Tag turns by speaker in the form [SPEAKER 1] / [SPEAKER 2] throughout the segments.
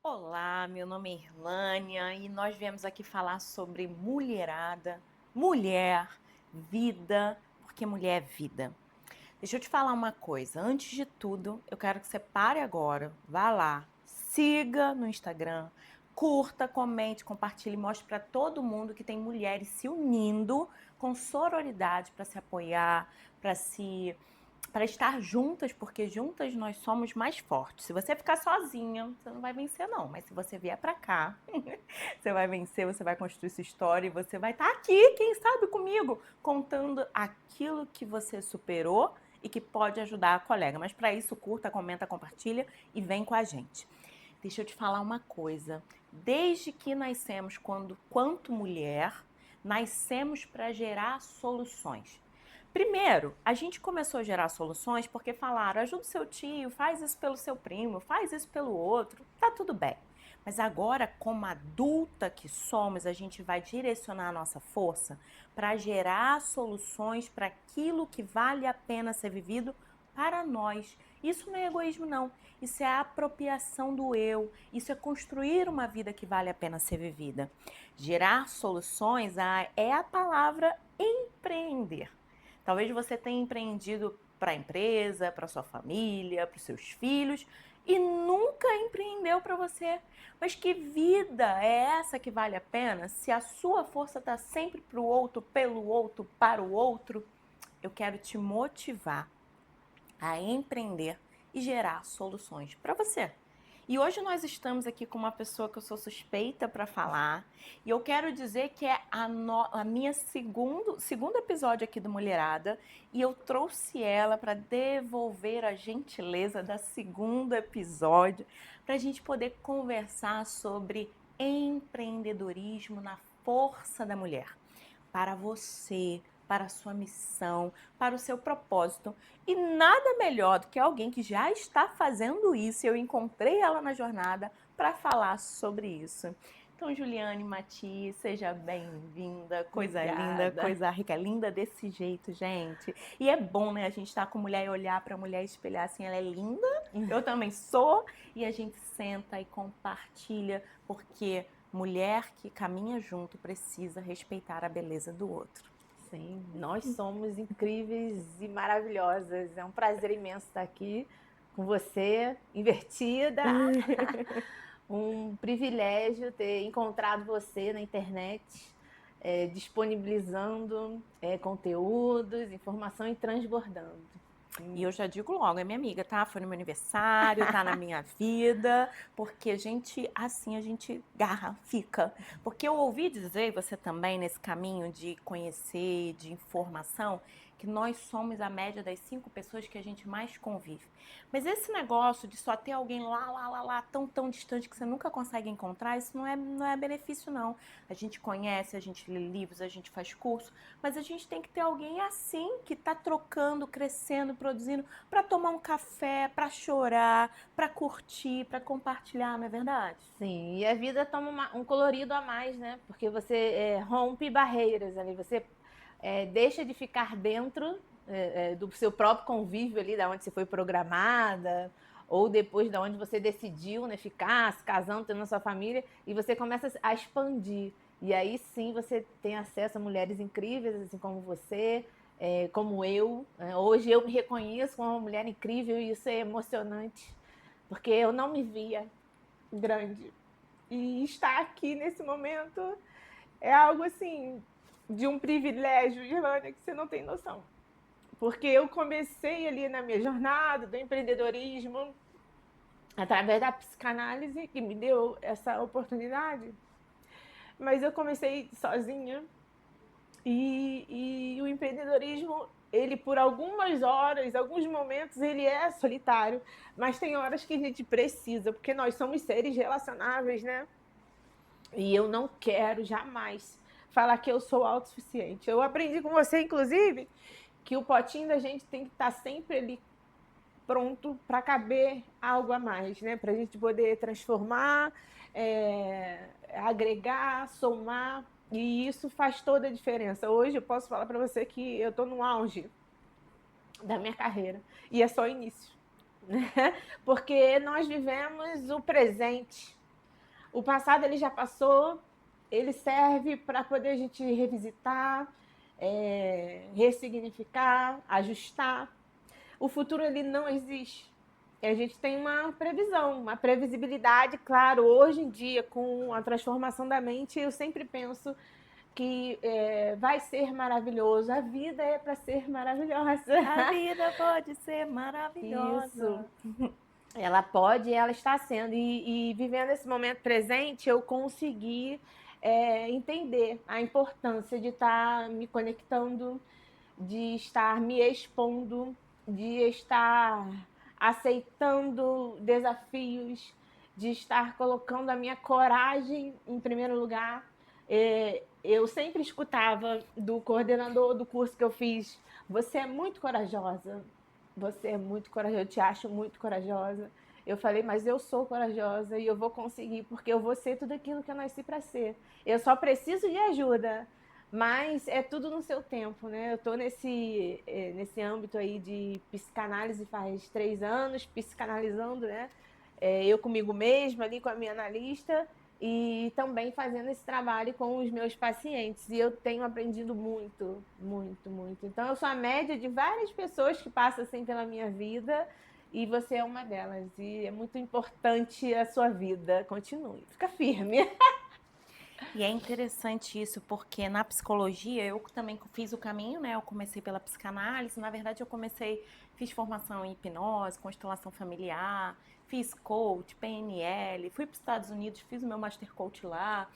[SPEAKER 1] Olá, meu nome é Irlânia e nós viemos aqui falar sobre mulherada, mulher, vida, porque mulher é vida. Deixa eu te falar uma coisa, antes de tudo, eu quero que você pare agora, vá lá, siga no Instagram, curta, comente, compartilhe, mostre para todo mundo que tem mulheres se unindo com sororidade para se apoiar, para estar juntas, porque juntas nós somos mais fortes. Se você ficar sozinha, você não vai vencer não, mas se você vier para cá, você vai vencer, você vai construir sua história e você vai estar aqui, quem sabe comigo, contando aquilo que você superou e que pode ajudar a colega. Mas para isso, curta, comenta, compartilha e vem com a gente. Deixa eu te falar uma coisa. Desde que nascemos, quanto mulher, nascemos para gerar soluções. Primeiro, a gente começou a gerar soluções porque falaram: ajuda o seu tio, faz isso pelo seu primo, faz isso pelo outro, tá tudo bem. Mas agora, como adulta que somos, a gente vai direcionar a nossa força para gerar soluções para aquilo que vale a pena ser vivido para nós. Isso não é egoísmo, não. Isso é a apropriação do eu. Isso é construir uma vida que vale a pena ser vivida. Gerar soluções é a palavra empreender. Talvez você tenha empreendido para a empresa, para sua família, para os seus filhos e nunca empreendeu para você. Mas que vida é essa que vale a pena se a sua força está sempre para o outro, pelo outro, para o outro? Eu quero te motivar a empreender e gerar soluções para você. E hoje nós estamos aqui com uma pessoa que eu sou suspeita para falar, e eu quero dizer que é a minha segundo episódio aqui do Mulherada, e eu trouxe ela para devolver a gentileza da segundo episódio, para a gente poder conversar sobre empreendedorismo na força da mulher. Para você, para a sua missão, para o seu propósito. E nada melhor do que alguém que já está fazendo isso. Eu encontrei ela na jornada para falar sobre isso. Então, Juliane Matias, seja bem-vinda. Coisa linda,
[SPEAKER 2] Obrigada.
[SPEAKER 1] coisa rica, linda desse jeito, gente. E é bom, né, a gente estar com mulher e olhar para a mulher e espelhar assim, ela é linda, eu também sou, e a gente senta e compartilha, porque mulher que caminha junto precisa respeitar a beleza do outro.
[SPEAKER 2] Sim, nós somos incríveis e maravilhosas. É um prazer imenso estar aqui com você, invertida. Um privilégio ter encontrado você na internet, disponibilizando conteúdos, informação e transbordando.
[SPEAKER 1] E eu já digo logo, é minha amiga, tá? Foi no meu aniversário, tá na minha vida, porque a gente, assim, a gente garra, fica. Porque eu ouvi dizer, você também, nesse caminho de conhecer, de informação, que nós somos a média das 5 pessoas que a gente mais convive. Mas esse negócio de só ter alguém lá, tão distante que você nunca consegue encontrar, isso não é benefício, não. A gente conhece, a gente lê livros, a gente faz curso, mas a gente tem que ter alguém assim, que está trocando, crescendo, produzindo, para tomar um café, para chorar, para curtir, para compartilhar, não é verdade?
[SPEAKER 2] Sim, e a vida toma um colorido a mais, né? Porque você rompe barreiras ali, você deixa de ficar dentro do seu próprio convívio ali, da onde você foi programada, ou depois da onde você decidiu, né, ficar, se casando, tendo a sua família, e você começa a expandir. E aí sim você tem acesso a mulheres incríveis, assim como você, como eu. Hoje eu me reconheço como uma mulher incrível e isso é emocionante, porque eu não me via grande. E estar aqui nesse momento é algo assim de um privilégio, Irlânia, que você não tem noção. Porque eu comecei ali na minha jornada do empreendedorismo através da psicanálise que me deu essa oportunidade. Mas eu comecei sozinha e o empreendedorismo, ele por algumas horas, alguns momentos, ele é solitário, mas tem horas que a gente precisa, porque nós somos seres relacionáveis, né? E eu não quero jamais falar que eu sou autossuficiente. Eu aprendi com você, inclusive, que o potinho da gente tem que estar sempre ali pronto para caber algo a mais, né? Para a gente poder transformar, agregar, somar. E isso faz toda a diferença. Hoje eu posso falar para você que eu estou no auge da minha carreira. E é só o início. Né? Porque nós vivemos o presente. O passado ele já passou, ele serve para poder a gente revisitar, ressignificar, ajustar. O futuro ele não existe. A gente tem uma previsão, uma previsibilidade, claro. Hoje em dia, com a transformação da mente, eu sempre penso que vai ser maravilhoso. A vida é para ser maravilhosa.
[SPEAKER 1] A vida pode ser maravilhosa.
[SPEAKER 2] Isso. Ela pode, ela está sendo. E vivendo esse momento presente, eu consegui entender a importância de estar me conectando, de estar me expondo, de estar aceitando desafios, de estar colocando a minha coragem em primeiro lugar. Eu sempre escutava do coordenador do curso que eu fiz: você é muito corajosa, você é muito corajosa, eu te acho muito corajosa. Eu falei, mas eu sou corajosa e eu vou conseguir, porque eu vou ser tudo aquilo que eu nasci para ser. Eu só preciso de ajuda, mas é tudo no seu tempo, né? Eu estou nesse âmbito aí de psicanálise faz 3 anos, psicanalizando, né? Eu comigo mesma, ali com a minha analista, e também fazendo esse trabalho com os meus pacientes. E eu tenho aprendido muito, muito, muito. Então, eu sou a média de várias pessoas que passam assim pela minha vida, e você é uma delas. E é muito importante a sua vida. Continue, fica firme.
[SPEAKER 1] E é interessante isso, porque na psicologia eu também fiz o caminho, né? Eu comecei pela psicanálise, na verdade fiz formação em hipnose, constelação familiar, fiz coach, PNL, fui para os Estados Unidos, fiz o meu Master Coach lá.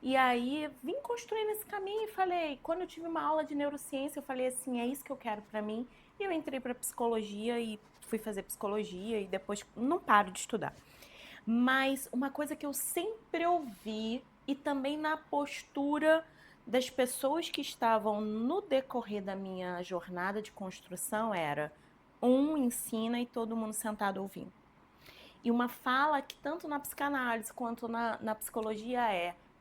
[SPEAKER 1] E aí vim construindo esse caminho e falei, quando eu tive uma aula de neurociência, eu falei assim, é isso que eu quero para mim. E eu entrei para psicologia e fui fazer psicologia e depois não paro de estudar. Mas uma coisa que eu sempre ouvi, e também na postura das pessoas que estavam no decorrer da minha jornada de construção, era um ensina e todo mundo sentado ouvindo. E uma fala que tanto na psicanálise quanto na psicologia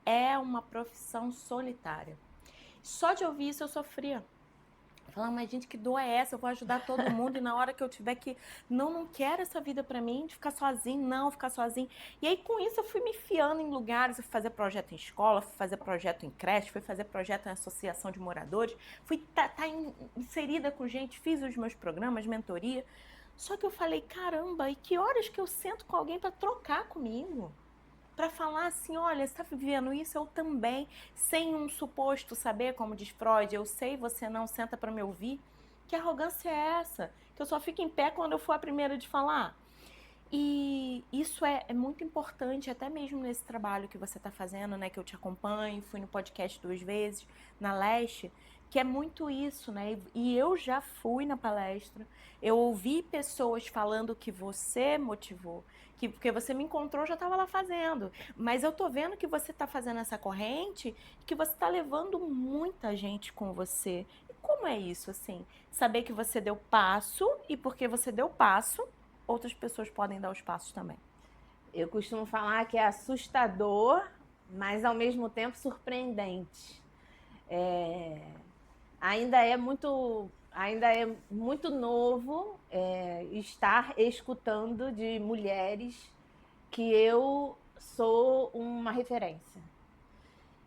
[SPEAKER 1] é uma profissão solitária. Só de ouvir isso eu sofria. Falar, mas gente, que dor é essa? Eu vou ajudar todo mundo e na hora que eu tiver que... Não quero essa vida pra mim, de ficar sozinho, não, ficar sozinho. E aí, com isso, eu fui me enfiando em lugares, eu fui fazer projeto em escola, fui fazer projeto em creche, fui fazer projeto em associação de moradores, fui tá inserida com gente, fiz os meus programas, mentoria. Só que eu falei, caramba, e que horas que eu sento com alguém pra trocar comigo? Para falar assim, olha, você está vivendo isso, eu também, sem um suposto saber, como diz Freud, eu sei, você não, senta para me ouvir. Que arrogância é essa? Que eu só fico em pé quando eu for a primeira de falar. E isso é muito importante, até mesmo nesse trabalho que você está fazendo, né? Que eu te acompanho, fui no podcast 2 vezes, na Leste, que é muito isso, né? E eu já fui na palestra, eu ouvi pessoas falando que você motivou, que porque você me encontrou, eu já estava lá fazendo. Mas eu tô vendo que você está fazendo essa corrente, que você está levando muita gente com você. E como é isso, assim? Saber que você deu passo, e porque você deu passo, outras pessoas podem dar os passos também.
[SPEAKER 2] Eu costumo falar que é assustador, mas ao mesmo tempo surpreendente. Ainda é muito novo estar escutando de mulheres que eu sou uma referência.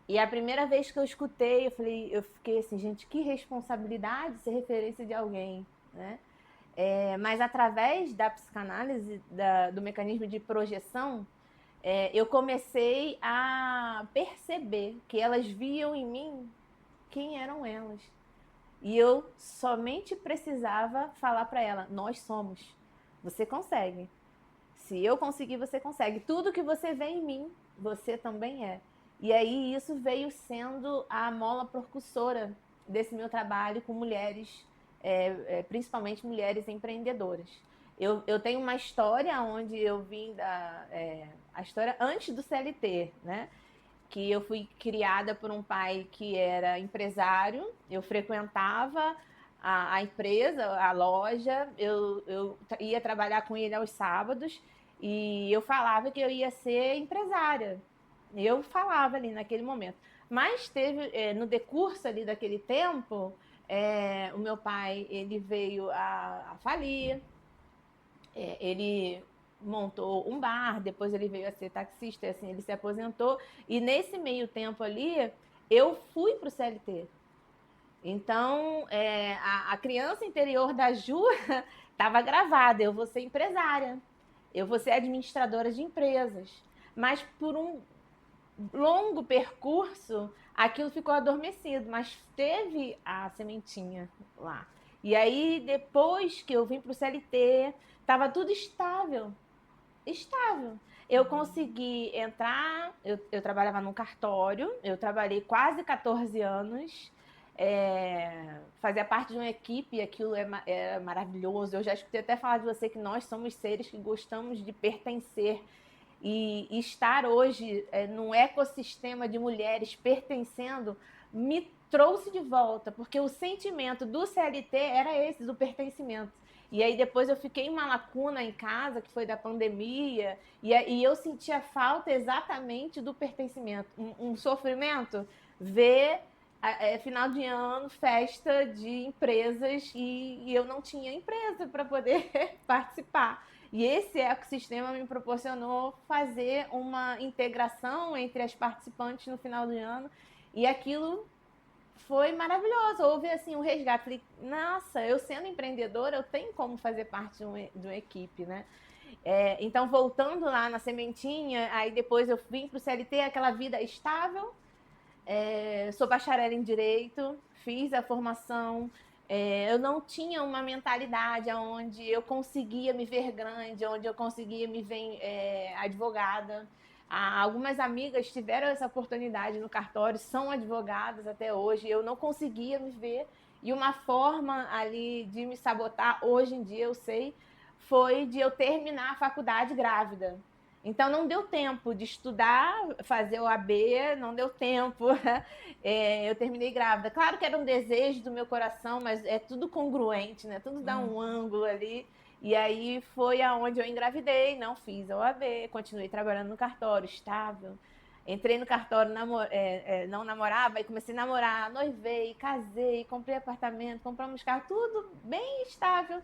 [SPEAKER 2] E a primeira vez que eu escutei, eu fiquei assim, gente, que responsabilidade ser referência de alguém, né? Mas através da psicanálise, do mecanismo de projeção, eu comecei a perceber que elas viam em mim quem eram elas. E eu somente precisava falar para ela, nós somos, você consegue. Se eu conseguir, você consegue. Tudo que você vê em mim, você também é. E aí isso veio sendo a mola propulsora desse meu trabalho com mulheres, principalmente mulheres empreendedoras. Eu tenho uma história onde eu vim a história antes do CLT, né? Que eu fui criada por um pai que era empresário, eu frequentava a empresa, a loja, eu ia trabalhar com ele aos sábados e eu falava que eu ia ser empresária. Eu falava ali naquele momento. Mas teve, no decurso ali daquele tempo, o meu pai ele veio a falir, ele montou um bar, depois ele veio a ser taxista, assim, ele se aposentou. E nesse meio tempo ali, eu fui para o CLT. Então, a criança interior da Ju estava gravada, eu vou ser empresária, eu vou ser administradora de empresas. Mas por um longo percurso, aquilo ficou adormecido, mas teve a sementinha lá. E aí, depois que eu vim para o CLT, estava tudo estável. Estável. Eu consegui entrar, eu trabalhava num cartório, eu trabalhei quase 14 anos, fazia parte de uma equipe, aquilo é maravilhoso. Eu já escutei até falar de você que nós somos seres que gostamos de pertencer. E estar hoje num ecossistema de mulheres pertencendo me trouxe de volta, porque o sentimento do CLT era esse, do pertencimento. E aí depois eu fiquei em uma lacuna em casa, que foi da pandemia, e eu sentia falta exatamente do pertencimento. Um sofrimento ver final de ano, festa de empresas, e eu não tinha empresa para poder participar. E esse ecossistema me proporcionou fazer uma integração entre as participantes no final do ano, e aquilo foi maravilhoso. Houve assim um resgate. Falei, nossa, eu sendo empreendedora, eu tenho como fazer parte de uma equipe, né? Então, voltando lá na sementinha, aí depois eu vim para o CLT, aquela vida estável. Sou bacharel em Direito, fiz a formação. Eu não tinha uma mentalidade onde eu conseguia me ver grande, onde eu conseguia me ver advogada. Algumas amigas tiveram essa oportunidade no cartório, são advogadas até hoje. Eu não conseguia me ver. E uma forma ali de me sabotar, hoje em dia eu sei, foi de eu terminar a faculdade grávida. Então não deu tempo de estudar, fazer o AB, não deu tempo. Eu terminei grávida. Claro que era um desejo do meu coração, mas é tudo congruente, né? Tudo dá um ângulo ali. E aí foi aonde eu engravidei, não fiz a OAB, continuei trabalhando no cartório, estável. Entrei no cartório, não namorava, aí comecei a namorar, noivei, casei, comprei apartamento, compramos carro, tudo bem estável.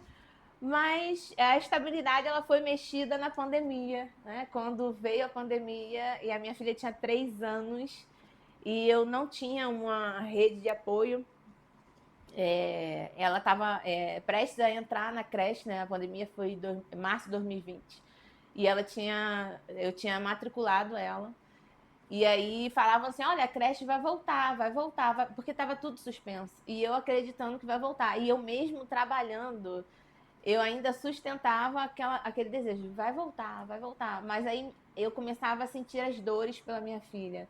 [SPEAKER 2] Mas a estabilidade ela foi mexida na pandemia, né? Quando veio a pandemia e a minha filha tinha 3 anos e eu não tinha uma rede de apoio. Ela estava prestes a entrar na creche, né? A pandemia foi em março de 2020 e eu tinha matriculado ela. E aí falavam assim, olha, a creche vai voltar, porque estava tudo suspenso. E eu acreditando que vai voltar. E eu mesmo trabalhando, eu ainda sustentava aquele desejo, vai voltar, vai voltar. Mas aí eu começava a sentir as dores pela minha filha.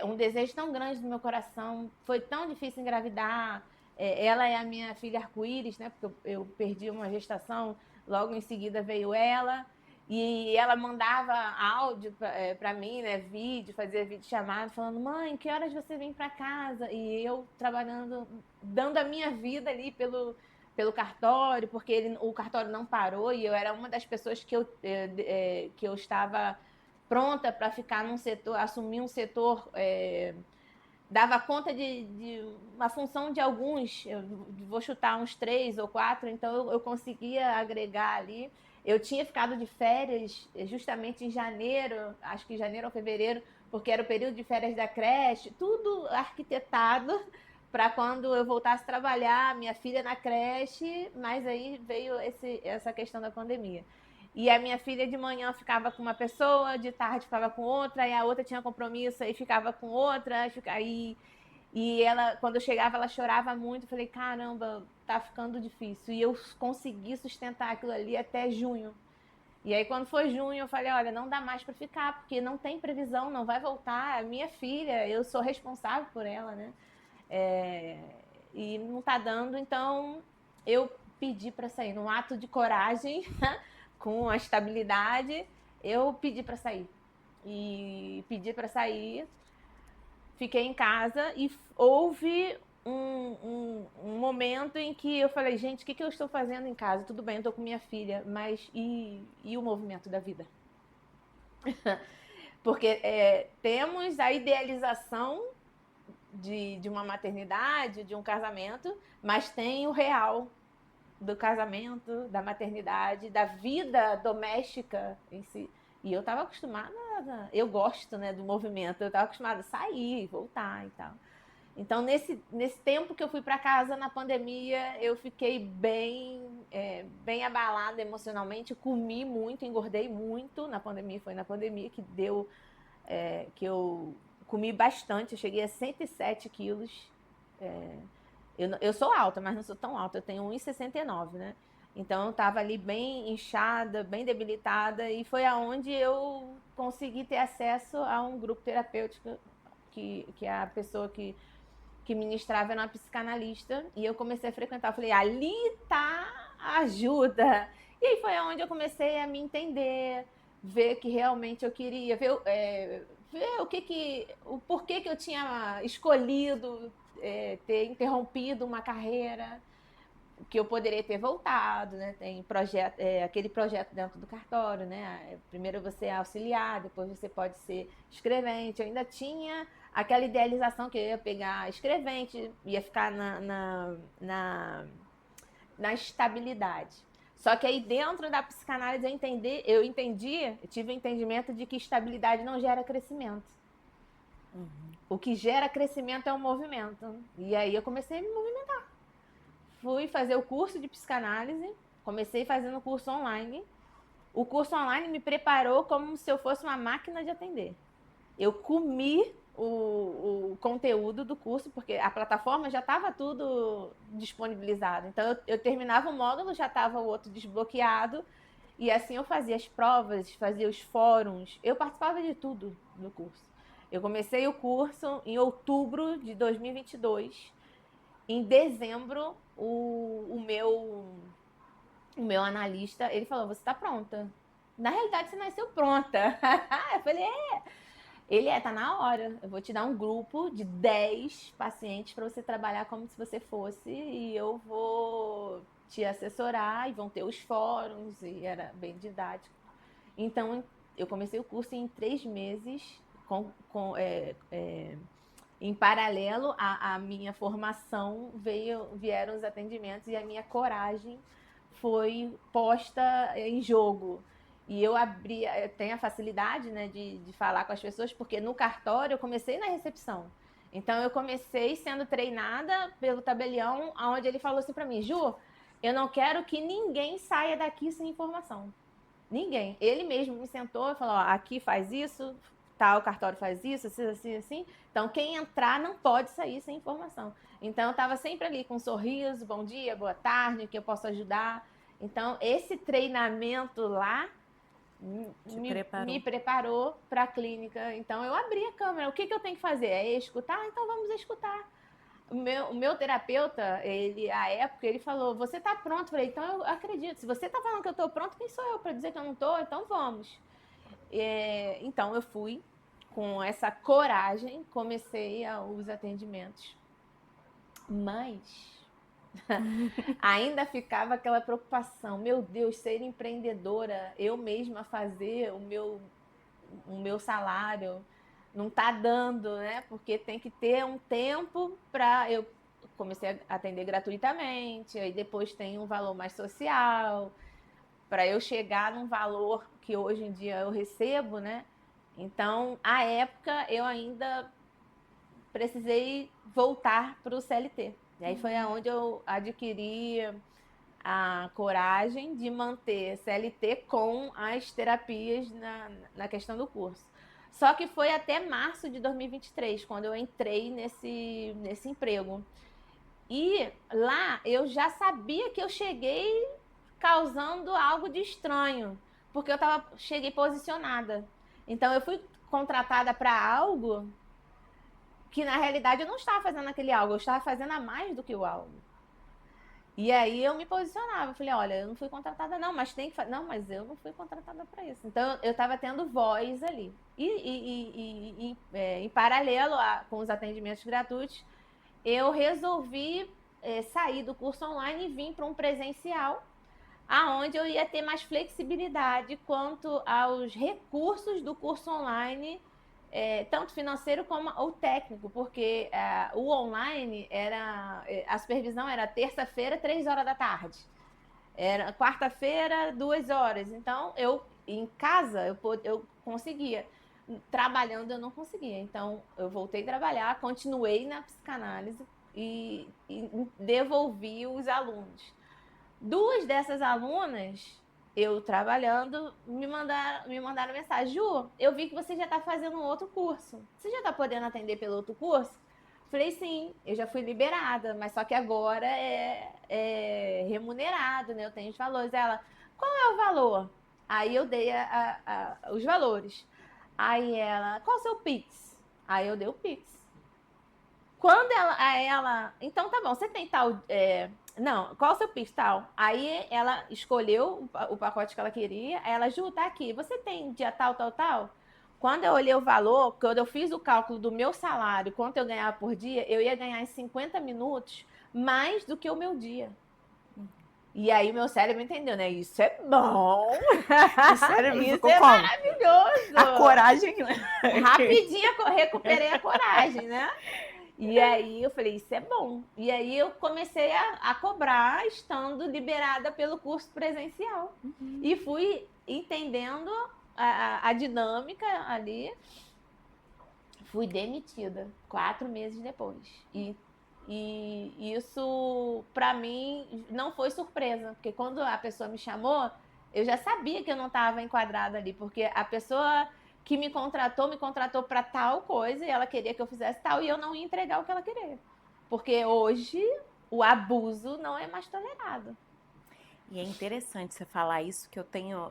[SPEAKER 2] Um desejo tão grande no meu coração, foi tão difícil engravidar. Ela é a minha filha arco-íris, né? Porque eu perdi uma gestação, logo em seguida veio ela. E ela mandava áudio para mim, né? Vídeo, fazia vídeo chamado, falando, mãe, que horas você vem para casa? E eu trabalhando, dando a minha vida ali pelo cartório, porque o cartório não parou e eu era uma das pessoas que eu estava pronta para ficar num setor, assumir um setor, dava conta de uma função de alguns, eu vou chutar uns 3 ou 4, então eu conseguia agregar ali. Eu tinha ficado de férias justamente em janeiro, acho que janeiro ou fevereiro, porque era o período de férias da creche, tudo arquitetado para quando eu voltasse a trabalhar, minha filha na creche, mas aí veio essa questão da pandemia. E a minha filha de manhã ficava com uma pessoa, de tarde ficava com outra, e a outra tinha compromisso e ficava com outra, e ela, quando eu chegava, ela chorava muito. Eu falei, caramba, tá ficando difícil. E eu consegui sustentar aquilo ali até junho. E aí, quando foi junho, eu falei, olha, não dá mais para ficar, porque não tem previsão, não vai voltar. É minha filha, eu sou responsável por ela, né? E não tá dando, então eu pedi para sair. Num ato de coragem, com a estabilidade, eu pedi para sair. E pedi para sair, fiquei em casa e houve um momento em que eu falei, gente, o que eu estou fazendo em casa? Tudo bem, eu estou com minha filha, mas e o movimento da vida? Porque temos a idealização de uma maternidade, de um casamento, mas tem o real. do casamento, da maternidade, da vida doméstica em si. E eu estava acostumada, eu gosto, né, do movimento, eu estava acostumada a sair, voltar e tal. Então, nesse tempo que eu fui para casa na pandemia, eu fiquei bem abalada emocionalmente, comi muito, engordei muito na pandemia, foi na pandemia que deu, que eu comi bastante, eu cheguei a 107 quilos. Eu sou alta, mas não sou tão alta, eu tenho 1,69, né? Então, eu estava ali bem inchada, bem debilitada, e foi aonde eu consegui ter acesso a um grupo terapêutico, que é a pessoa que ministrava era uma psicanalista, e eu comecei a frequentar. Eu falei, ali tá a ajuda. E aí foi onde eu comecei a me entender, ver que realmente eu queria, ver o porquê que eu tinha escolhido ter interrompido uma carreira, que eu poderia ter voltado, né? Tem aquele projeto dentro do cartório, né? Primeiro você é auxiliar, depois você pode ser escrevente. Eu ainda tinha aquela idealização que eu ia pegar escrevente, ia ficar na estabilidade. Só que aí dentro da psicanálise eu tive o entendimento de que estabilidade não gera crescimento. O que gera crescimento é o movimento. E aí eu comecei a me movimentar. Fui fazer o curso de psicanálise, comecei fazendo o curso online. O curso online me preparou como se eu fosse uma máquina de atender. Eu comi o conteúdo do curso, porque a plataforma já estava tudo disponibilizado. Então, eu terminava o módulo, já estava o outro desbloqueado, e assim eu fazia as provas, fazia os fóruns, eu participava de tudo no curso. Eu comecei o curso em outubro de 2022. Em dezembro, o meu analista, ele falou, você está pronta. Na realidade, você nasceu pronta. Eu falei, tá na hora. Eu vou te dar um grupo de 10 pacientes para você trabalhar como se você fosse, e eu vou te assessorar, e vão ter os fóruns, e era bem didático. Então, eu comecei o curso em 3 meses, em paralelo à minha formação, vieram os atendimentos, e a minha coragem foi posta em jogo. E eu tenho a facilidade, né, de falar com as pessoas, porque no cartório eu comecei na recepção. Então eu comecei sendo treinada pelo tabelião, onde ele falou assim para mim, Ju, eu não quero que ninguém saia daqui sem informação. Ninguém. Ele mesmo me sentou e falou, ó, aqui faz isso, tal cartório faz isso, assim, assim, assim. Então, quem entrar não pode sair sem informação. Então, eu estava sempre ali com um sorriso, bom dia, boa tarde, que eu posso ajudar. Então, esse treinamento lá me preparou para a clínica. Então, eu abri a câmera. O que eu tenho que fazer? É escutar? Então, vamos escutar. O meu terapeuta, à época, ele falou, você está pronto? Eu falei, então eu acredito. Se você está falando que eu estou pronto, quem sou eu para dizer que eu não estou? Então, vamos. Então, eu fui com essa coragem, comecei os atendimentos. Mas ainda ficava aquela preocupação, meu Deus, ser empreendedora, eu mesma fazer o meu salário, não está dando, né? Porque tem que ter um tempo para... Eu comecei a atender gratuitamente, aí depois tem um valor mais social, para eu chegar num valor que hoje em dia eu recebo, né? Então, à época, eu ainda precisei voltar para o CLT. E aí foi aonde eu adquiri a coragem de manter CLT com as terapias na questão do curso. Só que foi até março de 2023, quando eu entrei nesse emprego. E lá eu já sabia que eu cheguei causando algo de estranho, porque cheguei posicionada. Então eu fui contratada para algo que na realidade eu não estava fazendo aquele algo, eu estava fazendo a mais do que o algo. E aí eu me posicionava, eu falei, olha, eu não fui contratada não, mas tem que fazer. Não, mas eu não fui contratada para isso. Então eu estava tendo voz ali. Em paralelo com os atendimentos gratuitos, eu resolvi sair do curso online e vir para um presencial, aonde eu ia ter mais flexibilidade quanto aos recursos do curso online, tanto financeiro como o técnico, porque o online a supervisão era terça-feira, 3 horas da tarde. Era quarta-feira, 2 horas. Então, em casa, eu conseguia. Trabalhando, eu não conseguia. Então, eu voltei a trabalhar, continuei na psicanálise e devolvi os alunos. Duas dessas alunas, eu trabalhando, me mandaram mensagem: Ju, eu vi que você já está fazendo um outro curso. Você já está podendo atender pelo outro curso? Falei, sim, eu já fui liberada, mas só que agora é remunerado, né? Eu tenho os valores. Ela, qual é o valor? Aí eu dei os valores. Aí ela, qual é o seu Pix? Aí eu dei o Pix. Quando ela, então tá bom, você tem tal, não, qual o seu Pix tal? Aí ela escolheu o pacote que ela queria, aí ela, Ju, tá aqui, você tem dia tal, tal, tal? Quando eu olhei o valor, quando eu fiz o cálculo do meu salário, quanto eu ganhava por dia, eu ia ganhar em 50 minutos mais do que o meu dia. E aí o meu cérebro entendeu, né? Isso é bom.
[SPEAKER 1] O cérebro
[SPEAKER 2] Isso
[SPEAKER 1] ficou
[SPEAKER 2] é
[SPEAKER 1] como?
[SPEAKER 2] maravilhoso.
[SPEAKER 1] A coragem, né?
[SPEAKER 2] Rapidinho eu recuperei a coragem, né? E aí eu falei, isso é bom. E aí eu comecei a cobrar estando liberada pelo curso presencial. E fui entendendo a dinâmica ali. Fui demitida 4 meses depois. E isso, para mim, não foi surpresa. Porque quando a pessoa me chamou, eu já sabia que eu não estava enquadrada ali. Porque a pessoa que me contratou para tal coisa e ela queria que eu fizesse tal e eu não ia entregar o que ela queria. Porque hoje o abuso não é mais tolerado.
[SPEAKER 1] E é interessante você falar isso, que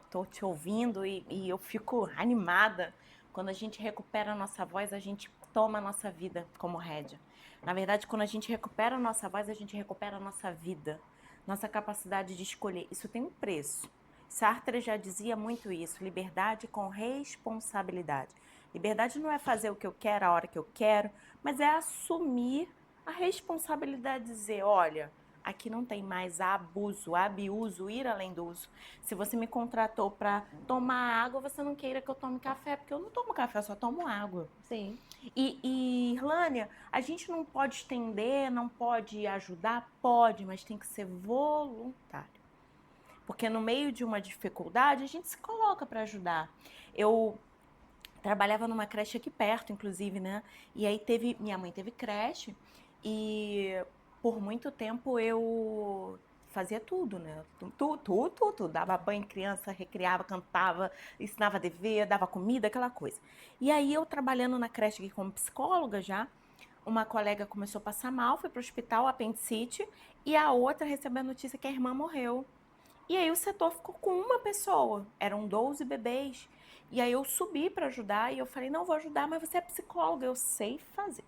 [SPEAKER 1] tô te ouvindo e eu fico animada. Quando a gente recupera a nossa voz, a gente toma a nossa vida como rédea. Na verdade, quando a gente recupera a nossa voz, a gente recupera a nossa vida, nossa capacidade de escolher. Isso tem um preço. Sartre já dizia muito isso, liberdade com responsabilidade. Liberdade não é fazer o que eu quero, a hora que eu quero, mas é assumir a responsabilidade de dizer, olha, aqui não tem mais abuso, abuso, ir além do uso. Se você me contratou para tomar água, você não queira que eu tome café, porque eu não tomo café, eu só tomo água.
[SPEAKER 2] Sim.
[SPEAKER 1] E Irlânia, a gente não pode estender, não pode ajudar? Pode, mas tem que ser voluntário. Porque no meio de uma dificuldade, a gente se coloca para ajudar. Eu trabalhava numa creche aqui perto, inclusive, né? E aí minha mãe teve creche e por muito tempo eu fazia tudo, né? Tudo. Dava banho em criança, recriava, cantava, ensinava dever, dava comida, aquela coisa. E aí eu trabalhando na creche aqui como psicóloga já, uma colega começou a passar mal, foi para o hospital, apendicite, e a outra recebeu a notícia que a irmã morreu. E aí o setor ficou com uma pessoa, eram 12 bebês. E aí eu subi para ajudar e eu falei, não, vou ajudar, mas você é psicóloga, eu sei fazer.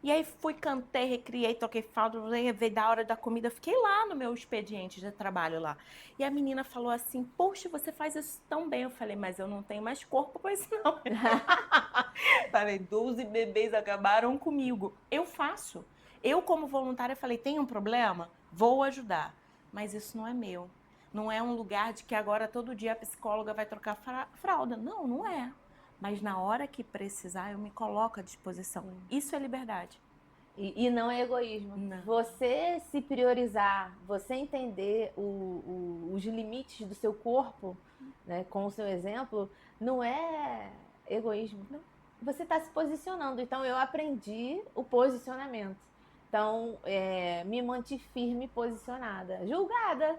[SPEAKER 1] E aí fui, cantei, recriei, toquei flauta, veio da hora da comida, fiquei lá no meu expediente de trabalho lá. E a menina falou assim, poxa, você faz isso tão bem. Eu falei, mas eu não tenho mais corpo para isso não. Falei, 12 bebês acabaram comigo. Eu faço. Eu como voluntária falei, tem um problema? Vou ajudar. Mas isso não é meu. Não é um lugar de que agora todo dia a psicóloga vai trocar fralda. Não, não é. Mas na hora que precisar, eu me coloco à disposição. Isso é liberdade.
[SPEAKER 2] E não é egoísmo.
[SPEAKER 1] Não.
[SPEAKER 2] Você se priorizar, você entender os limites do seu corpo, né, com o seu exemplo, não é egoísmo. Não. Você está se posicionando. Então, eu aprendi o posicionamento. Então, me mantive firme e posicionada. Julgada.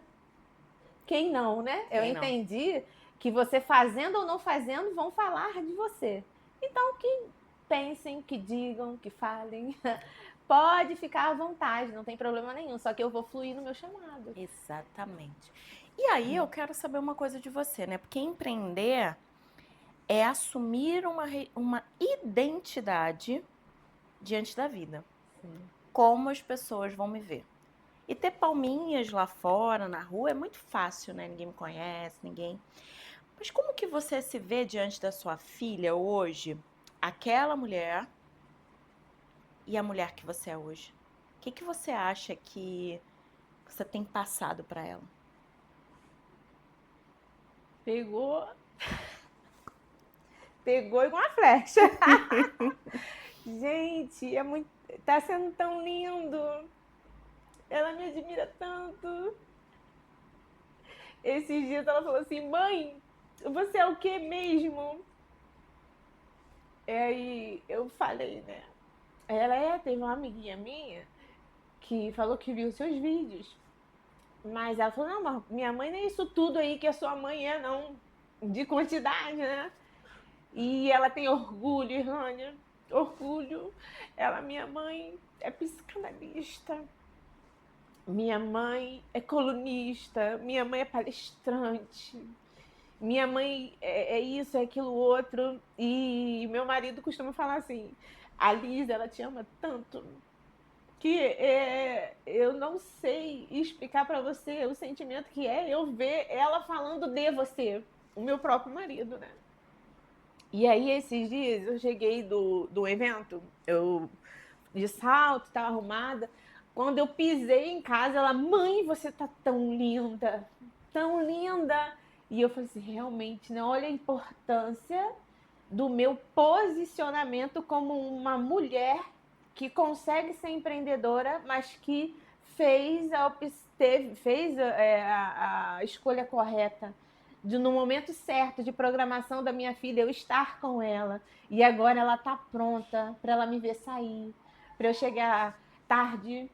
[SPEAKER 2] Quem não, né? Eu entendi que você fazendo ou não fazendo vão falar de você. Então, que pensem, que digam, que falem. Pode ficar à vontade, não tem problema nenhum. Só que eu vou fluir no meu chamado.
[SPEAKER 1] Exatamente. E aí eu quero saber uma coisa de você, né? Porque empreender é assumir uma identidade diante da vida.
[SPEAKER 2] Sim.
[SPEAKER 1] Como as pessoas vão me ver. E ter palminhas lá fora, na rua, é muito fácil, né? Ninguém me conhece, ninguém. Mas como que você se vê diante da sua filha hoje, aquela mulher e a mulher que você é hoje? O que você acha que você tem passado para ela?
[SPEAKER 2] Pegou igual uma flecha. Gente, tá sendo tão lindo. Ela me admira tanto. esses dias ela falou assim, mãe, você é o que mesmo? Aí eu falei, né? Ela teve uma amiguinha minha que falou que viu seus vídeos. Mas ela falou, não, mas minha mãe não é isso tudo aí que a sua mãe é, não. De quantidade, né? E ela tem orgulho, Irânia. Orgulho. Minha mãe é psicanalista. Minha mãe é colunista. Minha mãe é palestrante. Minha mãe é isso, é aquilo outro. E meu marido costuma falar assim, a Liz, ela te ama tanto que eu não sei explicar para você o sentimento que é eu ver ela falando de você, o meu próprio marido, né? E aí, esses dias, eu cheguei do evento, eu de salto, estava arrumada. Quando eu pisei em casa, ela, mãe, você tá tão linda, tão linda. E eu falei assim, realmente, né? Olha a importância do meu posicionamento como uma mulher que consegue ser empreendedora, mas que fez a escolha correta no momento certo de programação da minha filha, eu estar com ela. E agora ela está pronta para ela me ver sair, para eu chegar tarde,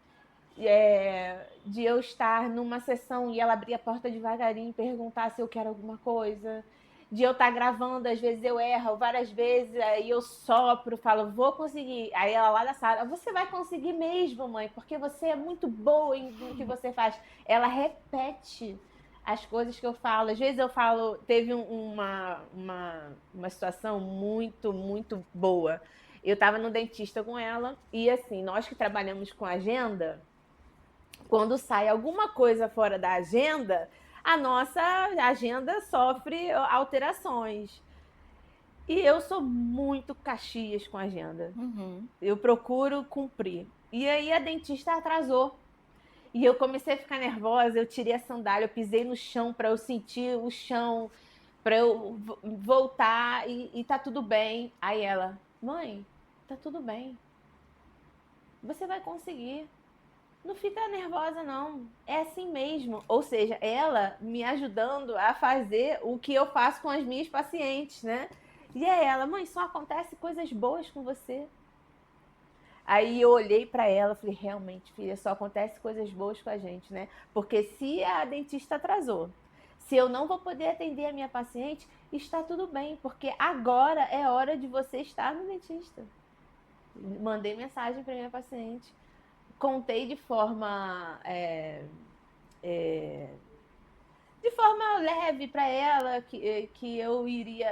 [SPEAKER 2] de eu estar numa sessão e ela abrir a porta devagarinho e perguntar se eu quero alguma coisa, de eu estar gravando, às vezes eu erro várias vezes, aí eu sopro, falo, vou conseguir. Aí ela lá da sala, você vai conseguir mesmo, mãe, porque você é muito boa no que você faz. Ela repete as coisas que eu falo. Às vezes eu falo, teve uma situação muito, muito boa. Eu estava no dentista com ela e assim, nós que trabalhamos com agenda, quando sai alguma coisa fora da agenda, a nossa agenda sofre alterações. E eu sou muito Caxias com a agenda.
[SPEAKER 1] Uhum.
[SPEAKER 2] Eu procuro cumprir. E aí a dentista atrasou. E eu comecei a ficar nervosa, eu tirei a sandália, eu pisei no chão para eu sentir o chão, para eu voltar e tá tudo bem. Aí ela, mãe, tá tudo bem. Você vai conseguir. Não fica nervosa, não. É assim mesmo. Ou seja, ela me ajudando a fazer o que eu faço com as minhas pacientes, né? E é ela, mãe, só acontece coisas boas com você. Aí eu olhei para ela e falei, realmente, filha, só acontece coisas boas com a gente, né? Porque se a dentista atrasou, se eu não vou poder atender a minha paciente, está tudo bem, porque agora é hora de você estar no dentista. Mandei mensagem para minha paciente, contei de forma leve para ela que eu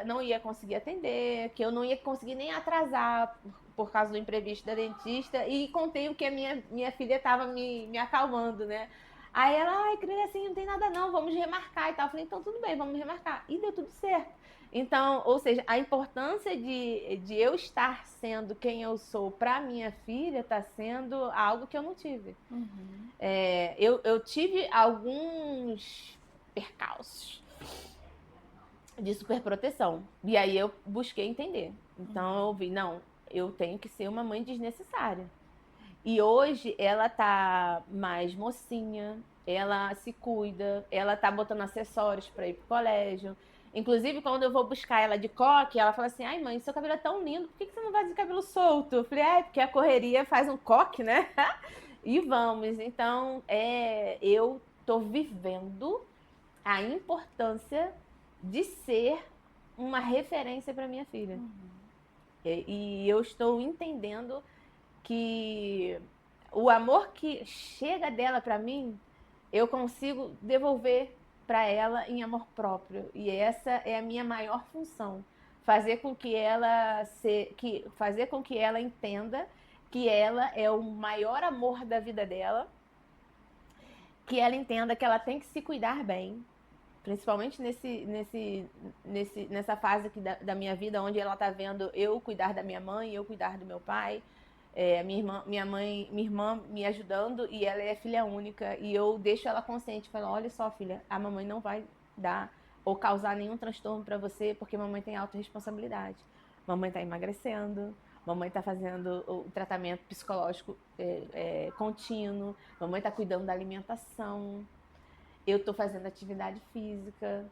[SPEAKER 2] não ia conseguir atender, que eu não ia conseguir nem atrasar por causa do imprevisto da dentista, e contei o que a minha filha estava me acalmando, né? Aí ela, ai, querida, assim, não tem nada não, vamos remarcar e tal. Eu falei, então tudo bem, vamos remarcar. E deu tudo certo. Então, ou seja, a importância de eu estar sendo quem eu sou para minha filha está sendo algo que eu não tive.
[SPEAKER 1] Uhum.
[SPEAKER 2] Eu tive alguns percalços de superproteção. E aí eu busquei entender. Então eu vi, não, eu tenho que ser uma mãe desnecessária. E hoje ela tá mais mocinha, ela se cuida, ela tá botando acessórios para ir pro colégio. Inclusive, quando eu vou buscar ela de coque, ela fala assim, ai mãe, seu cabelo é tão lindo, por que você não vai de cabelo solto? Eu falei, porque a correria faz um coque, né? E vamos. Então, eu tô vivendo a importância de ser uma referência para minha filha.
[SPEAKER 1] Uhum.
[SPEAKER 2] E eu estou entendendo que o amor que chega dela para mim, eu consigo devolver para ela em amor próprio. E essa é a minha maior função, fazer com que fazer com que ela entenda que ela é o maior amor da vida dela, que ela entenda que ela tem que se cuidar bem, principalmente nessa fase aqui da minha vida, onde ela está vendo eu cuidar da minha mãe, eu cuidar do meu pai, minha irmã me ajudando, e ela é filha única, e eu deixo ela consciente, falo, olha só, filha, a mamãe não vai dar ou causar nenhum transtorno para você, porque mamãe tem autorresponsabilidade. Mamãe está emagrecendo, mamãe está fazendo o tratamento psicológico contínuo, mamãe está cuidando da alimentação. eu estou fazendo atividade física.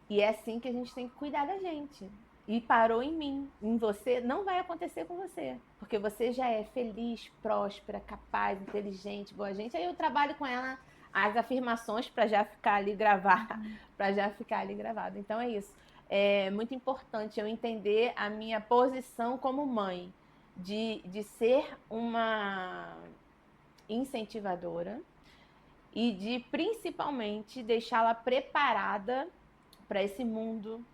[SPEAKER 2] E é assim que a gente tem que cuidar da gente. E parou em mim, em você, não vai acontecer com você. Porque você já é feliz, próspera, capaz, inteligente, boa gente. Aí eu trabalho com ela as afirmações para já ficar ali gravar, para já ficar ali gravado. Então é isso. É muito importante eu entender a minha posição como mãe, de ser uma incentivadora e de principalmente deixá-la preparada para esse mundo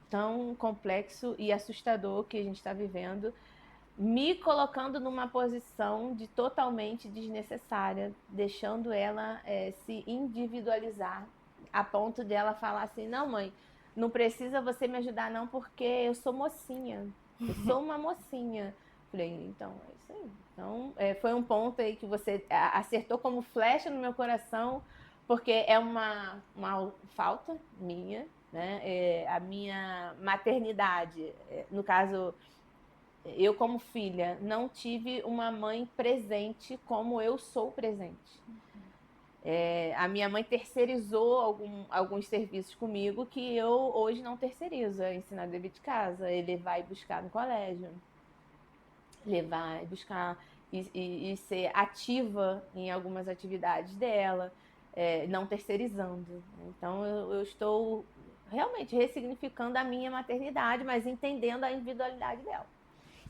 [SPEAKER 2] tão complexo e assustador que a gente está vivendo, me colocando numa posição de totalmente desnecessária, deixando ela se individualizar, a ponto de ela falar assim, não mãe, não precisa você me ajudar não, porque eu sou mocinha, eu sou uma mocinha. Falei, então, é isso aí. Então, foi um ponto aí que você acertou como flecha no meu coração, porque é uma falta minha, né? A minha maternidade, no caso, eu como filha, não tive uma mãe presente como eu sou presente. A minha mãe terceirizou alguns serviços comigo que eu hoje não terceirizo. É ensinar dever de casa, ele vai buscar no colégio, levar e buscar e ser ativa em algumas atividades dela, não terceirizando. Então eu estou realmente ressignificando a minha maternidade, mas entendendo a individualidade dela.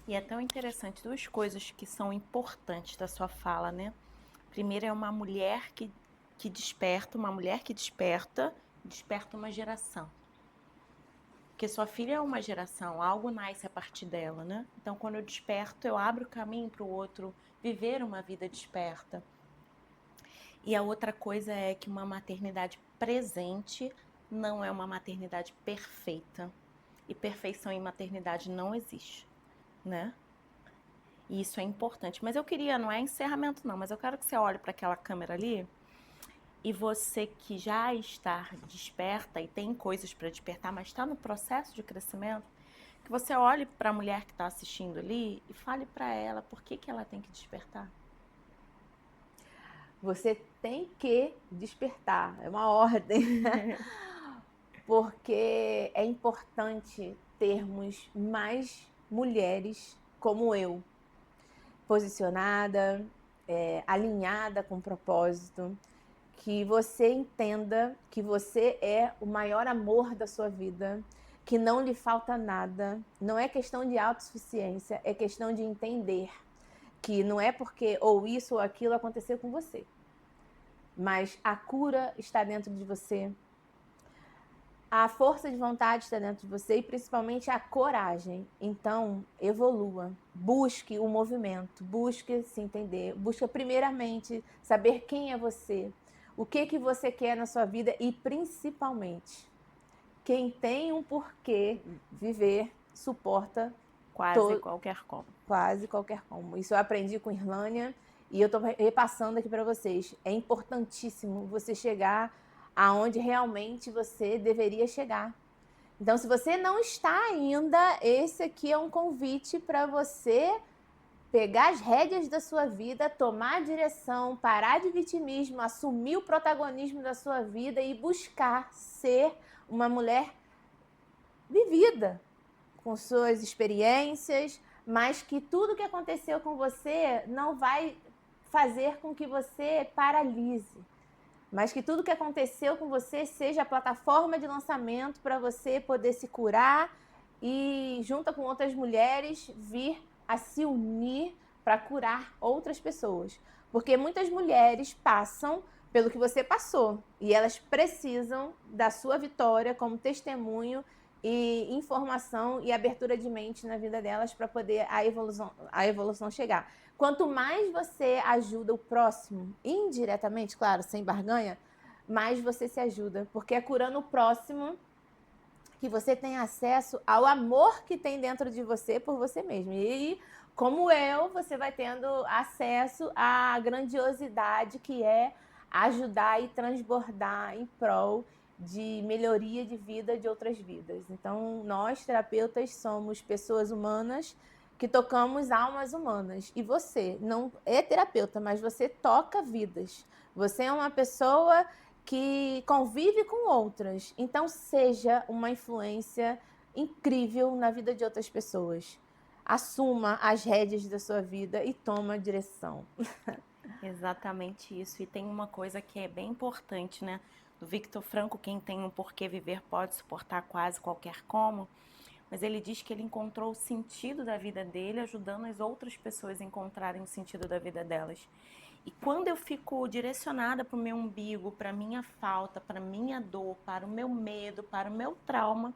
[SPEAKER 1] E é tão interessante, duas coisas que são importantes da sua fala, né? Primeiro é uma mulher que desperta uma geração. Porque sua filha é uma geração, algo nasce a partir dela, né? Então, quando eu desperto, eu abro o caminho para o outro viver uma vida desperta. E a outra coisa é que uma maternidade presente não é uma maternidade perfeita. E perfeição em maternidade não existe, né? E isso é importante. Mas eu queria, não é encerramento não, mas eu quero que você olhe para aquela câmera ali e você que já está desperta e tem coisas para despertar, mas está no processo de crescimento, que você olhe para a mulher que está assistindo ali e fale para ela por que ela tem que despertar.
[SPEAKER 2] Você tem que despertar, é uma ordem. Porque é importante termos mais mulheres como eu, posicionada, alinhada com o propósito, que você entenda que você é o maior amor da sua vida, que não lhe falta nada. Não é questão de autossuficiência, é questão de entender que não é porque ou isso ou aquilo aconteceu com você, mas a cura está dentro de você, a força de vontade está dentro de você e principalmente a coragem. Então, evolua, busque o movimento, busque se entender, busque primeiramente saber quem é você, o que você quer na sua vida e principalmente, quem tem um porquê viver suporta
[SPEAKER 1] qualquer como.
[SPEAKER 2] Quase qualquer como. Isso eu aprendi com Irlânia e eu estou repassando aqui para vocês. É importantíssimo você chegar aonde realmente você deveria chegar. Então, se você não está ainda, esse aqui é um convite para você pegar as rédeas da sua vida, tomar a direção, parar de vitimismo, assumir o protagonismo da sua vida e buscar ser uma mulher vivida, com suas experiências, mas que tudo que aconteceu com você não vai fazer com que você paralise, mas que tudo que aconteceu com você seja a plataforma de lançamento para você poder se curar e, junto com outras mulheres, vir a se unir para curar outras pessoas. Porque muitas mulheres passam pelo que você passou e elas precisam da sua vitória como testemunho e informação e abertura de mente na vida delas para poder a evolução chegar. Quanto mais você ajuda o próximo, indiretamente, claro, sem barganha, mais você se ajuda, porque é curando o próximo que você tem acesso ao amor que tem dentro de você por você mesmo. E como você vai tendo acesso à grandiosidade que é ajudar e transbordar em prol de melhoria de vida de outras vidas. Então, nós, terapeutas, somos pessoas humanas que tocamos almas humanas. E você não é terapeuta, mas você toca vidas. Você é uma pessoa que convive com outras. Então, seja uma influência incrível na vida de outras pessoas. Assuma as rédeas da sua vida e toma a direção.
[SPEAKER 1] Exatamente isso. E tem uma coisa que é bem importante, né? Do Viktor Frankl, quem tem um porquê viver pode suportar quase qualquer como. Mas ele diz que ele encontrou o sentido da vida dele ajudando as outras pessoas a encontrarem o sentido da vida delas. E quando eu fico direcionada para o meu umbigo, para a minha falta, para a minha dor, para o meu medo, para o meu trauma,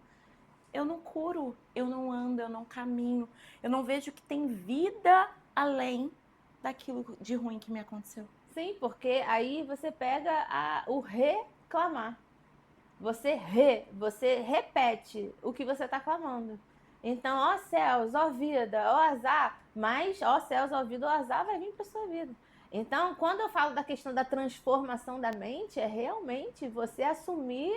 [SPEAKER 1] eu não curo, eu não ando, eu não caminho, eu não vejo que tem vida além daquilo de ruim que me aconteceu.
[SPEAKER 2] Sim, porque aí você pega o reclamar. Você repete o que você está clamando. Então, ó céus, ó vida, ó azar, mas ó céus, ó vida, ó azar vai vir para sua vida. Então, quando eu falo da questão da transformação da mente, é realmente você assumir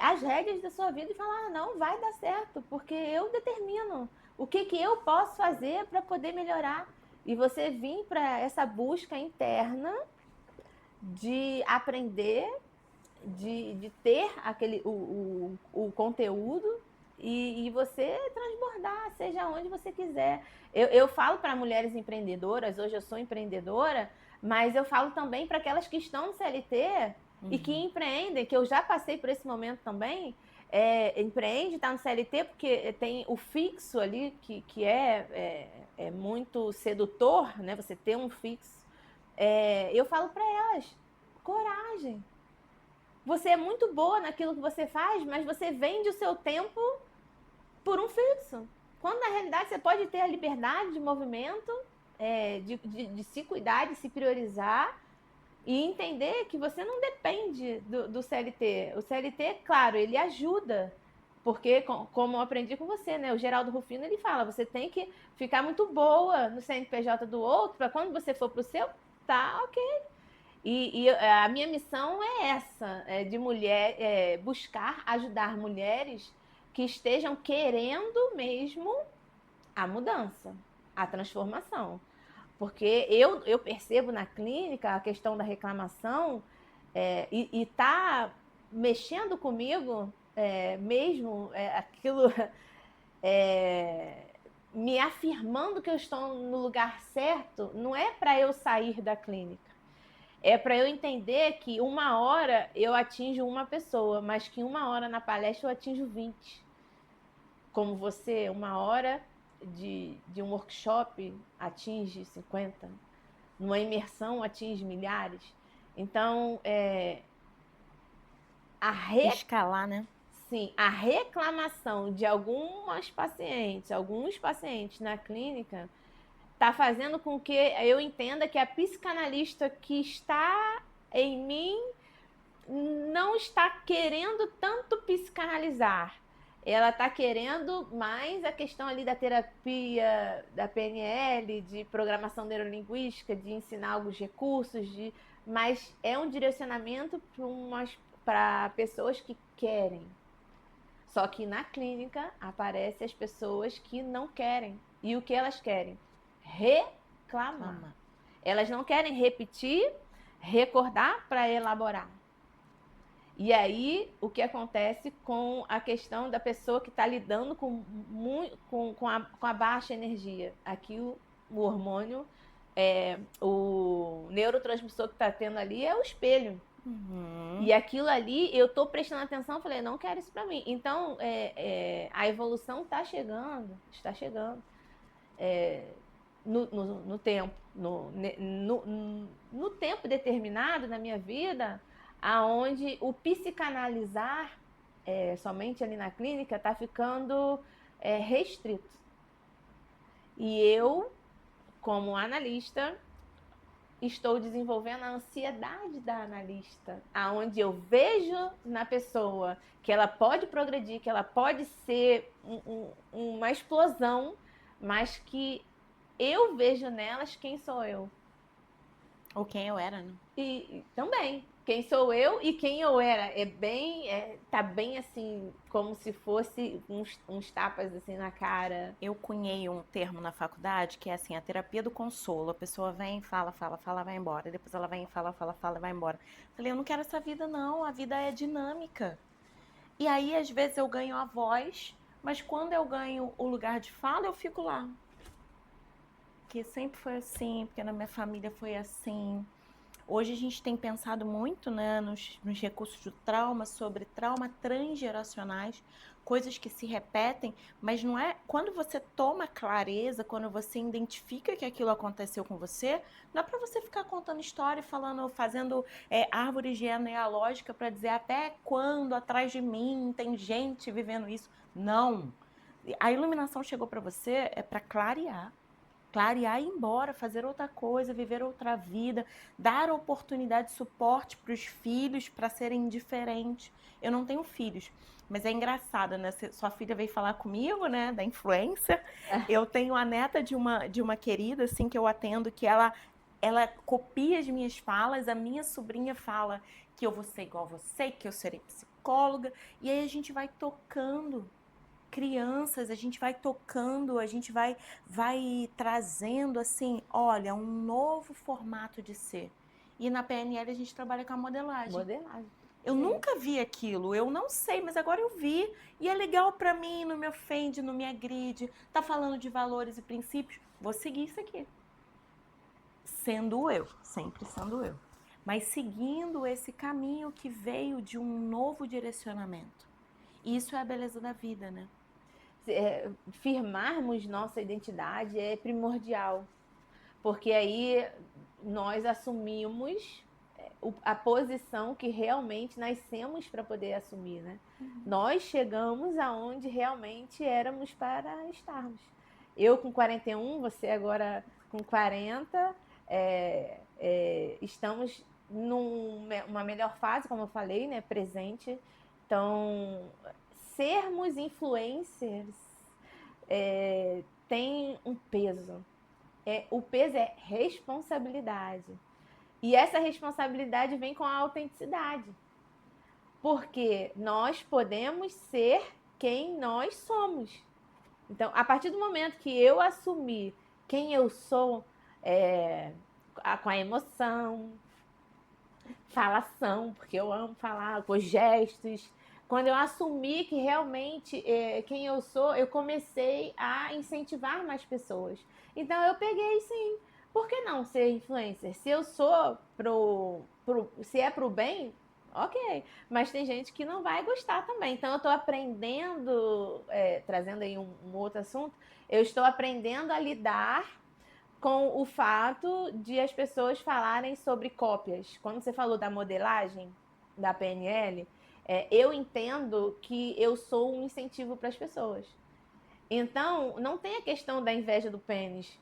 [SPEAKER 2] as rédeas da sua vida e falar, não, vai dar certo, porque eu determino o que eu posso fazer para poder melhorar. E você vir para essa busca interna de aprender, de ter o conteúdo e você transbordar, seja onde você quiser. Eu falo para mulheres empreendedoras, hoje eu sou empreendedora, mas eu falo também para aquelas que estão no CLT e que empreendem, que eu já passei por esse momento também. Empreende, está no CLT, porque tem o fixo ali, que é muito sedutor, né? Você ter um fixo. Eu falo para elas, coragem. Você é muito boa naquilo que você faz, mas você vende o seu tempo por um fixo. Quando na realidade você pode ter a liberdade de movimento, de se cuidar, de se priorizar e entender que você não depende do CLT. O CLT, claro, ele ajuda. Porque, como eu aprendi com você, né? O Geraldo Rufino, ele fala, você tem que ficar muito boa no CNPJ do outro, para quando você for pro seu, tá ok. E a minha missão é essa, de mulher, buscar ajudar mulheres que estejam querendo mesmo a mudança, a transformação. Porque eu percebo na clínica a questão da reclamação e tá mexendo comigo mesmo, aquilo me afirmando que eu estou no lugar certo, não é para eu sair da clínica. É para eu entender que uma hora eu atinjo uma pessoa, mas que uma hora na palestra eu atinjo 20. Como você, uma hora de um workshop atinge 50. Numa imersão atinge milhares. Então,
[SPEAKER 1] Escalar, né?
[SPEAKER 2] Sim, a reclamação de alguns pacientes na clínica está fazendo com que eu entenda que a psicanalista que está em mim não está querendo tanto psicanalizar. Ela está querendo mais a questão ali da terapia, da PNL, de programação neurolinguística, de ensinar alguns recursos, mas é um direcionamento para pessoas que querem. Só que na clínica aparecem as pessoas que não querem. E o que elas querem? Reclamar. Elas não querem repetir, recordar para elaborar. E aí, o que acontece com a questão da pessoa que está lidando com a baixa energia? Aqui o hormônio, o neurotransmissor que está tendo ali é o espelho. E aquilo ali, eu estou prestando atenção, falei, não quero isso para mim. Então, a evolução está chegando. No tempo, no tempo determinado na minha vida, aonde o psicanalizar somente ali na clínica está ficando restrito. E eu, como analista, estou desenvolvendo a ansiedade da analista, aonde eu vejo na pessoa que ela pode progredir, que ela pode ser uma explosão, mas que eu vejo nelas quem sou eu.
[SPEAKER 1] Ou quem eu era, né?
[SPEAKER 2] E também. quem sou eu e quem eu era. Tá bem assim, como se fosse uns tapas assim na cara.
[SPEAKER 1] Eu cunhei um termo na faculdade que é assim, a terapia do consolo. A pessoa vem, fala, fala, fala, vai embora. E depois ela vem, fala, fala, fala, vai embora. Falei, eu não quero essa vida não, a vida é dinâmica. E aí, às vezes, eu ganho a voz, mas quando eu ganho o lugar de fala, eu fico lá. Porque sempre foi assim, porque na minha família foi assim. Hoje a gente tem pensado muito, né, nos recursos do trauma, sobre trauma transgeracionais, coisas que se repetem, mas não é. Quando você toma clareza, quando você identifica que aquilo aconteceu com você, não é para você ficar contando história e falando, fazendo árvore genealógica para dizer até quando atrás de mim tem gente vivendo isso. Não. A iluminação chegou para você é para clarear. Clarear e ir embora, fazer outra coisa, viver outra vida, dar oportunidade de suporte para os filhos para serem diferentes. Eu não tenho filhos, mas é engraçado, né? Sua filha veio falar comigo, né? Da influencer. Eu tenho a neta de uma querida, assim, que eu atendo, que ela copia as minhas falas, a minha sobrinha fala que eu vou ser igual a você, que eu serei psicóloga, e aí a gente vai tocando crianças, a gente vai tocando, a gente vai trazendo assim, olha, um novo formato de ser. E na PNL a gente trabalha com a modelagem.
[SPEAKER 2] Modelagem.
[SPEAKER 1] Eu nunca vi aquilo, eu não sei, mas agora eu vi e é legal para mim, não me ofende, não me agride. Tá falando de valores e princípios, vou seguir isso aqui. Sendo eu, sempre sendo eu. Mas seguindo esse caminho que veio de um novo direcionamento. Isso é a beleza da vida, né?
[SPEAKER 2] Firmarmos nossa identidade é primordial, porque aí nós assumimos a posição que realmente nascemos para poder assumir, né? Nós chegamos aonde realmente éramos para estarmos. Eu com 41, você agora com 40, estamos numa melhor fase, como eu falei, né? Presente. Então, sermos influencers tem um peso. O peso é responsabilidade. E essa responsabilidade vem com a autenticidade. Porque nós podemos ser quem nós somos. Então, a partir do momento que eu assumir quem eu sou, com a emoção, falação, porque eu amo falar, com os gestos. Quando eu assumi que realmente quem eu sou, eu comecei a incentivar mais pessoas. Então eu peguei sim. Por que não ser influencer? Se eu sou se é pro bem, ok. Mas tem gente que não vai gostar também. Então eu estou aprendendo, trazendo aí um outro assunto, eu estou aprendendo a lidar com o fato de as pessoas falarem sobre cópias. Quando você falou da modelagem da PNL, eu entendo que eu sou um incentivo para as pessoas. Então, não tem a questão da inveja do pênis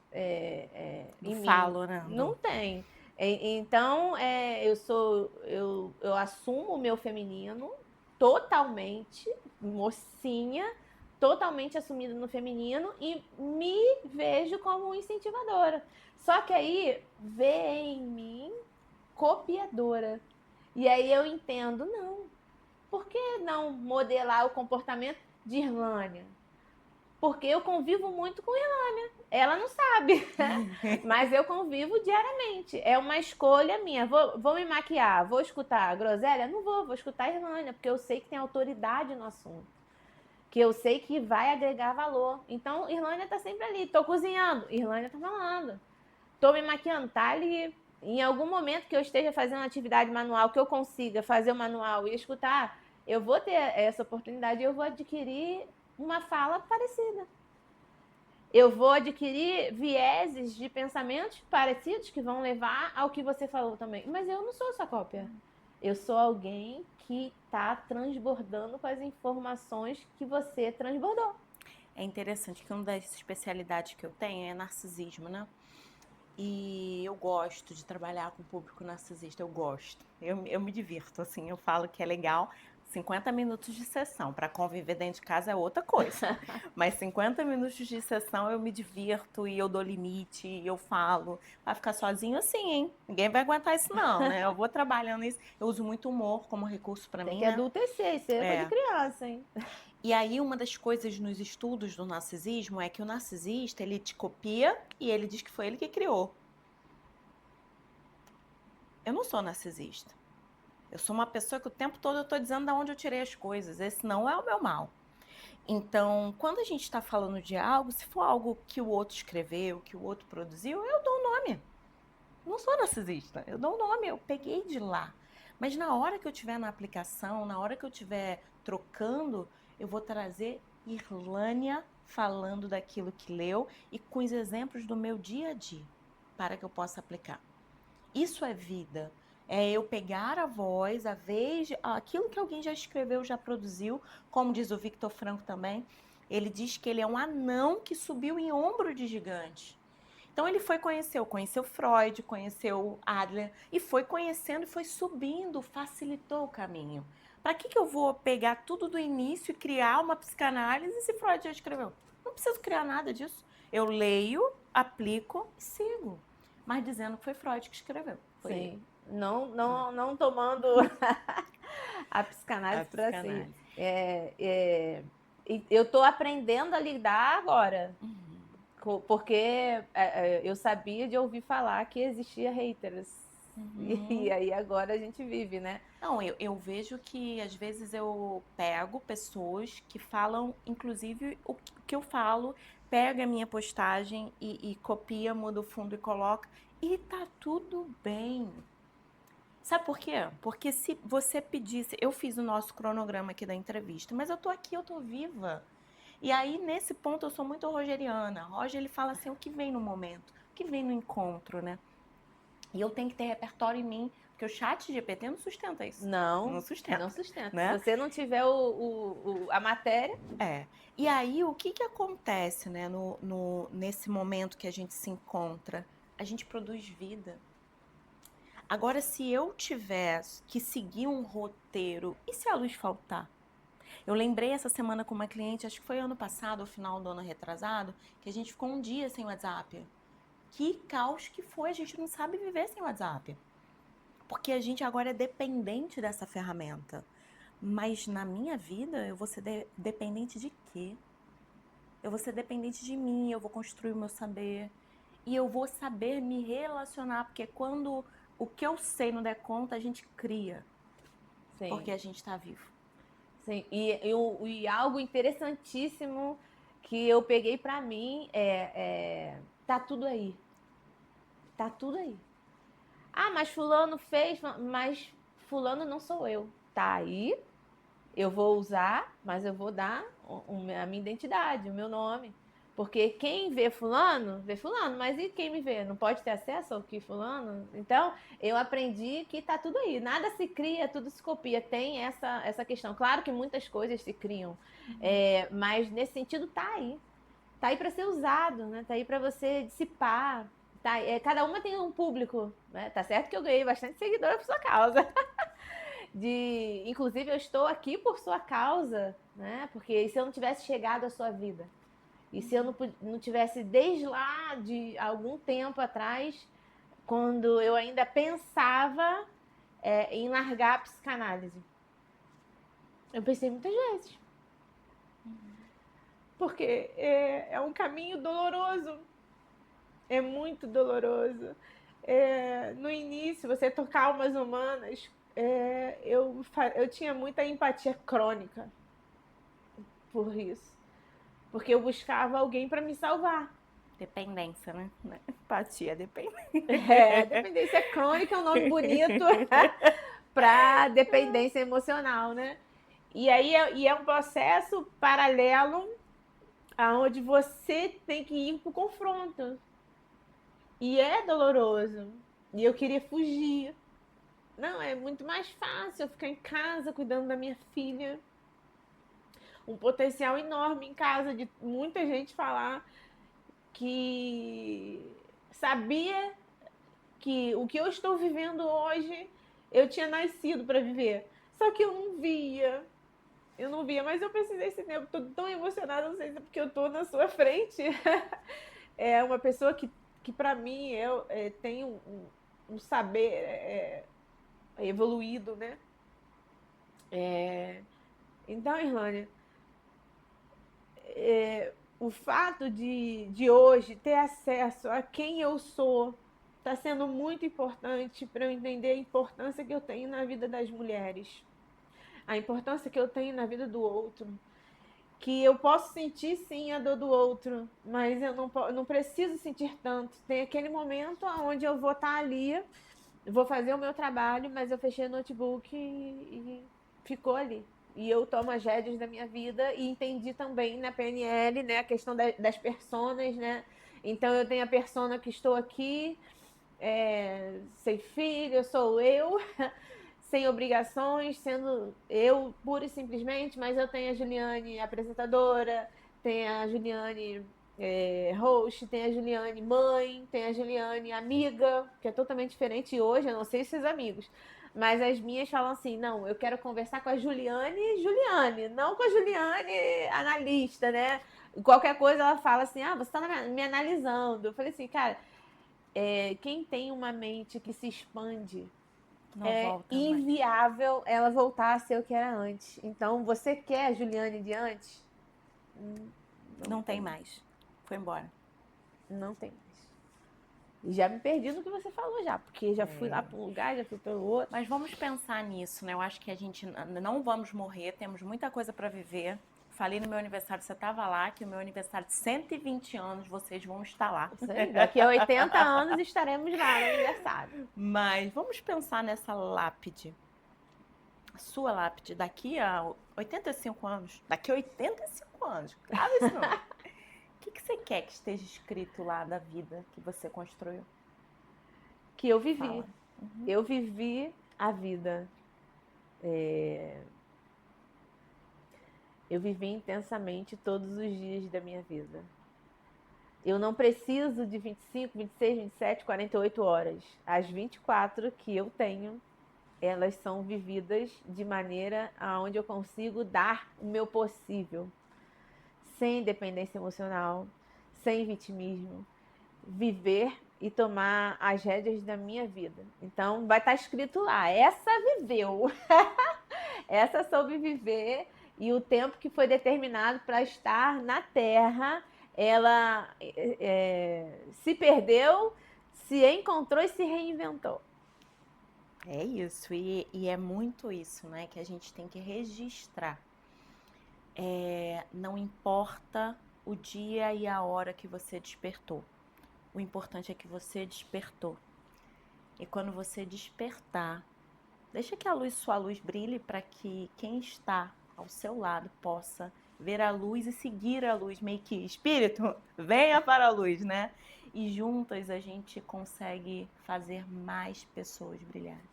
[SPEAKER 1] Do
[SPEAKER 2] em
[SPEAKER 1] falo,
[SPEAKER 2] mim.
[SPEAKER 1] né?
[SPEAKER 2] Não tem. Então, eu assumo o meu feminino totalmente, mocinha, totalmente assumida no feminino e me vejo como incentivadora. Só que aí vê em mim copiadora. E aí eu entendo, não. Por que não modelar o comportamento de Irlânia? Porque eu convivo muito com Irlânia. Ela não sabe, mas eu convivo diariamente. É uma escolha minha. Vou me maquiar, vou escutar a groselha? Não vou escutar a Irlânia, porque eu sei que tem autoridade no assunto. Que eu sei que vai agregar valor. Então, Irlânia tá sempre ali. Tô cozinhando, Irlânia tá falando. Tô me maquiando, tá ali. Em algum momento que eu esteja fazendo atividade manual, que eu consiga fazer o manual e escutar, eu vou ter essa oportunidade e eu vou adquirir uma fala parecida. Eu vou adquirir vieses de pensamentos parecidos que vão levar ao que você falou também. Mas eu não sou sua cópia. Eu sou alguém que está transbordando com as informações que você transbordou.
[SPEAKER 1] É interessante que uma das especialidades que eu tenho é narcisismo, né? E eu gosto de trabalhar com o público narcisista, eu gosto. Eu me divirto, assim, eu falo que é legal. 50 minutos de sessão. Para conviver dentro de casa é outra coisa. Mas 50 minutos de sessão eu me divirto e eu dou limite, e eu falo. Vai ficar sozinho assim, hein? Ninguém vai aguentar isso não, né? Eu vou trabalhando isso. Eu uso muito humor como recurso para
[SPEAKER 2] Tem
[SPEAKER 1] mim,
[SPEAKER 2] que
[SPEAKER 1] né?
[SPEAKER 2] adultecer, isso é coisa de criança, hein?
[SPEAKER 1] E aí uma das coisas nos estudos do narcisismo é que o narcisista, ele te copia e ele diz que foi ele que criou. Eu não sou narcisista. Eu sou uma pessoa que o tempo todo eu estou dizendo de onde eu tirei as coisas. Esse não é o meu mal. Então, quando a gente está falando de algo, se for algo que o outro escreveu, que o outro produziu, eu dou um nome. Eu não sou narcisista. Eu dou um nome, eu peguei de lá. Mas na hora que eu estiver na aplicação, na hora que eu estiver trocando, eu vou trazer Irlânia falando daquilo que leu e com os exemplos do meu dia a dia, para que eu possa aplicar. Isso é vida. É eu pegar a voz, a vez, aquilo que alguém já escreveu, já produziu, como diz o Victor Franco também. Ele diz que ele é um anão que subiu em ombro de gigante. Então ele conheceu Freud, conheceu Adler e foi conhecendo e foi subindo, facilitou o caminho. Para que eu vou pegar tudo do início e criar uma psicanálise se Freud já escreveu? Não preciso criar nada disso. Eu leio, aplico e sigo. Mas dizendo que foi Freud que escreveu. Foi
[SPEAKER 2] Sim.
[SPEAKER 1] ele.
[SPEAKER 2] Não tomando a psicanálise para si. Eu estou aprendendo a lidar agora. Porque eu sabia de ouvir falar que existia haters. E aí agora a gente vive, né?
[SPEAKER 1] Não, eu vejo que às vezes eu pego pessoas que falam, inclusive, o que eu falo, pega a minha postagem e copia, muda o fundo e coloca, e tá tudo bem. Sabe por quê? Porque se você pedisse, eu fiz o nosso cronograma aqui da entrevista, mas eu tô aqui, eu tô viva. E aí, nesse ponto, eu sou muito rogeriana. Roger, ele fala assim, o que vem no momento, o que vem no encontro, né? E eu tenho que ter repertório em mim, porque o chat GPT não sustenta isso.
[SPEAKER 2] Não
[SPEAKER 1] sustenta.
[SPEAKER 2] Não sustenta.
[SPEAKER 1] Né?
[SPEAKER 2] Se você não tiver a matéria...
[SPEAKER 1] E aí, o que acontece, né, nesse momento que a gente se encontra? A gente produz vida. Agora, se eu tiver que seguir um roteiro, e se a luz faltar? Eu lembrei essa semana com uma cliente, acho que foi ano passado, ou final do ano retrasado, que a gente ficou um dia sem WhatsApp. Que caos que foi, a gente não sabe viver sem WhatsApp. Porque a gente agora é dependente dessa ferramenta. Mas na minha vida, eu vou ser dependente de quê? Eu vou ser dependente de mim, eu vou construir o meu saber. E eu vou saber me relacionar, porque quando o que eu sei não der conta, a gente cria.
[SPEAKER 2] Sim.
[SPEAKER 1] Porque a gente está vivo.
[SPEAKER 2] Sim, e algo interessantíssimo que eu peguei para mim tá tudo aí. Tá tudo aí. Ah, mas fulano fez, mas fulano não sou eu. Tá aí, eu vou usar, mas eu vou dar a minha identidade, o meu nome. Porque quem vê fulano, mas e quem me vê? Não pode ter acesso ao que fulano? Então, eu aprendi que tá tudo aí. Nada se cria, tudo se copia. Tem essa questão. Claro que muitas coisas se criam, mas nesse sentido tá aí. Tá aí para ser usado, né? Tá aí para você dissipar. Tá, cada uma tem um público, né? Tá certo que eu ganhei bastante seguidora por sua causa. Inclusive, eu estou aqui por sua causa, né? Porque se eu não tivesse chegado à sua vida, e se eu não tivesse desde lá de algum tempo atrás, quando eu ainda pensava em largar a psicanálise, eu pensei muitas vezes. Porque é um caminho doloroso. É muito doloroso. No início, você tocar almas humanas, eu tinha muita empatia crônica por isso. Porque eu buscava alguém para me salvar.
[SPEAKER 1] Dependência, né? Empatia, dependência.
[SPEAKER 2] Dependência crônica é um nome bonito para dependência emocional, né? E aí é um processo paralelo aonde você tem que ir pro confronto. E é doloroso. E eu queria fugir. Não, é muito mais fácil eu ficar em casa cuidando da minha filha. Um potencial enorme em casa de muita gente falar que sabia que o que eu estou vivendo hoje eu tinha nascido para viver. Só que eu não via. Mas eu precisei esse tempo todo tão emocionada, não sei se é porque eu tô na sua frente. É uma pessoa que para mim, tem um saber evoluído, né? Então, Irlânia, o fato de hoje ter acesso a quem eu sou está sendo muito importante para eu entender a importância que eu tenho na vida das mulheres, a importância que eu tenho na vida do outro, que eu posso sentir sim a dor do outro, mas eu não preciso sentir tanto. Tem aquele momento onde eu vou estar ali, vou fazer o meu trabalho, mas eu fechei o notebook e ficou ali. E eu tomo as rédeas da minha vida e entendi também na PNL, né, a questão das personas, né? Então eu tenho a persona que estou aqui, sem filho, sou eu, sem obrigações, sendo eu pura e simplesmente, mas eu tenho a Juliane apresentadora, tenho a Juliane host, tem a Juliane mãe, tem a Juliane amiga, que é totalmente diferente hoje, eu não sei se os amigos. Mas as minhas falam assim, não, eu quero conversar com a Juliane, não com a Juliane analista, né? Qualquer coisa ela fala assim, você está me analisando. Eu falei assim, cara, quem tem uma mente que se expande,
[SPEAKER 1] Não volta mais.
[SPEAKER 2] inviável ela voltar a ser o que era antes. Então, você quer a Juliane de antes?
[SPEAKER 1] Não tem mais. Foi embora.
[SPEAKER 2] Não tem mais. E já me perdi no que você falou já, porque já fui lá para um lugar, já fui pelo outro.
[SPEAKER 1] Mas vamos pensar nisso, né? Eu acho que a gente não vamos morrer, temos muita coisa para viver. Falei no meu aniversário, você estava lá, que o meu aniversário de 120 anos, vocês vão estar lá.
[SPEAKER 2] Isso aí, daqui a 80 anos estaremos lá no aniversário.
[SPEAKER 1] Mas vamos pensar nessa lápide. A sua lápide daqui a 85 anos. Daqui a 85 anos. Grava isso não. O que você quer que esteja escrito lá da vida que você construiu?
[SPEAKER 2] Que eu vivi. Eu vivi a vida. Eu vivi intensamente todos os dias da minha vida. Eu não preciso de 25, 26, 27, 48 horas. As 24 que eu tenho, elas são vividas de maneira aonde eu consigo dar o meu possível. Sem dependência emocional, sem vitimismo. Viver e tomar as rédeas da minha vida. Então, vai estar escrito lá, essa viveu. Essa soube viver e o tempo que foi determinado para estar na Terra, ela se perdeu, se encontrou e se reinventou.
[SPEAKER 1] É isso, e é muito isso, né, que a gente tem que registrar. Não importa o dia e a hora que você despertou. O importante é que você despertou. E quando você despertar, deixa que sua luz brilhe para que quem está ao seu lado possa ver a luz e seguir a luz, meio que espírito, venha para a luz, né? E juntas a gente consegue fazer mais pessoas brilharem.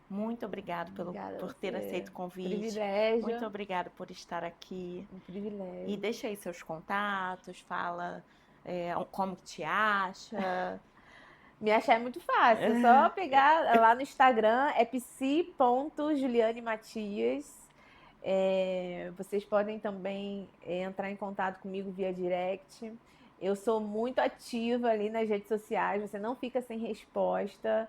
[SPEAKER 1] Muito obrigado por ter aceito o convite.
[SPEAKER 2] Privilégio.
[SPEAKER 1] Muito obrigada por estar aqui.
[SPEAKER 2] Um privilégio.
[SPEAKER 1] E deixa aí seus contatos, fala como que te acha.
[SPEAKER 2] Me achar é muito fácil, é só pegar lá no Instagram, é psi.julianematias. Vocês podem também entrar em contato comigo via direct. Eu sou muito ativa ali nas redes sociais, você não fica sem resposta.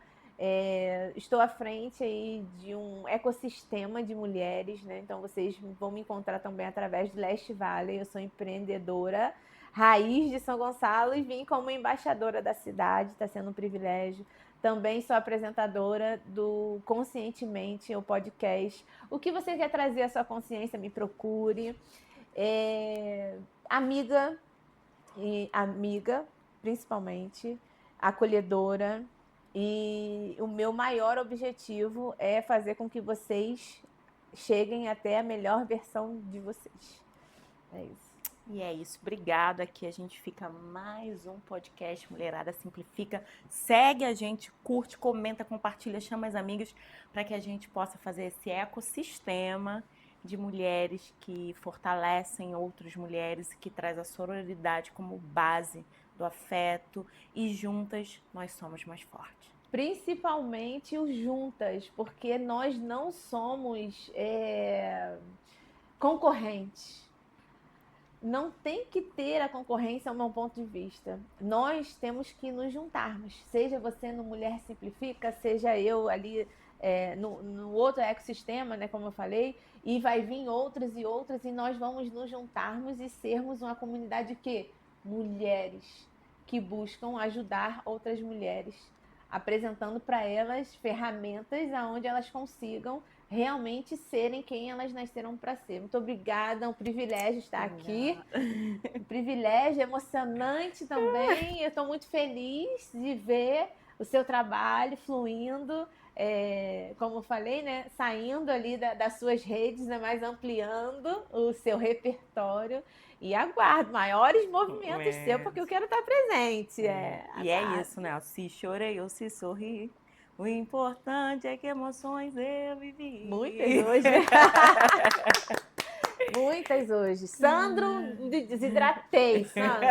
[SPEAKER 2] Estou à frente aí de um ecossistema de mulheres, né? Então vocês vão me encontrar também através do Leste Valley. Eu sou empreendedora raiz de São Gonçalo e vim como embaixadora da cidade, está sendo um privilégio. Também sou apresentadora do Conscientemente, o podcast. O que você quer trazer à sua consciência, me procure. Amiga, principalmente, acolhedora. E o meu maior objetivo é fazer com que vocês cheguem até a melhor versão de vocês. É isso.
[SPEAKER 1] E é isso, obrigada. Aqui a gente fica mais um podcast Mulherada Simplifica. Segue a gente, curte, comenta, compartilha, chama as amigas para que a gente possa fazer esse ecossistema de mulheres que fortalecem outras mulheres, que traz a sororidade como base do afeto e juntas nós somos mais fortes.
[SPEAKER 2] Principalmente o juntas, porque nós não somos concorrentes. Não tem que ter a concorrência, ao meu ponto de vista. Nós temos que nos juntarmos. Seja você no Mulher Simplifica, seja eu ali no outro ecossistema, né, como eu falei, e vai vir outras e outras, e nós vamos nos juntarmos e sermos uma comunidade que mulheres que buscam ajudar outras mulheres, apresentando para elas ferramentas aonde elas consigam realmente serem quem elas nasceram para ser. Muito obrigada, é um privilégio estar aqui. Um privilégio emocionante também. Eu estou muito feliz de ver o seu trabalho fluindo, como eu falei, né? Saindo ali das suas redes, né? Mas ampliando o seu repertório. E aguardo maiores movimentos seus, porque eu quero estar presente.
[SPEAKER 1] E é isso, né? Se chorei ou se sorri, o importante é que emoções eu vivi.
[SPEAKER 2] Muitas hoje. Muitas hoje. Sandro, desidratei, Sandro.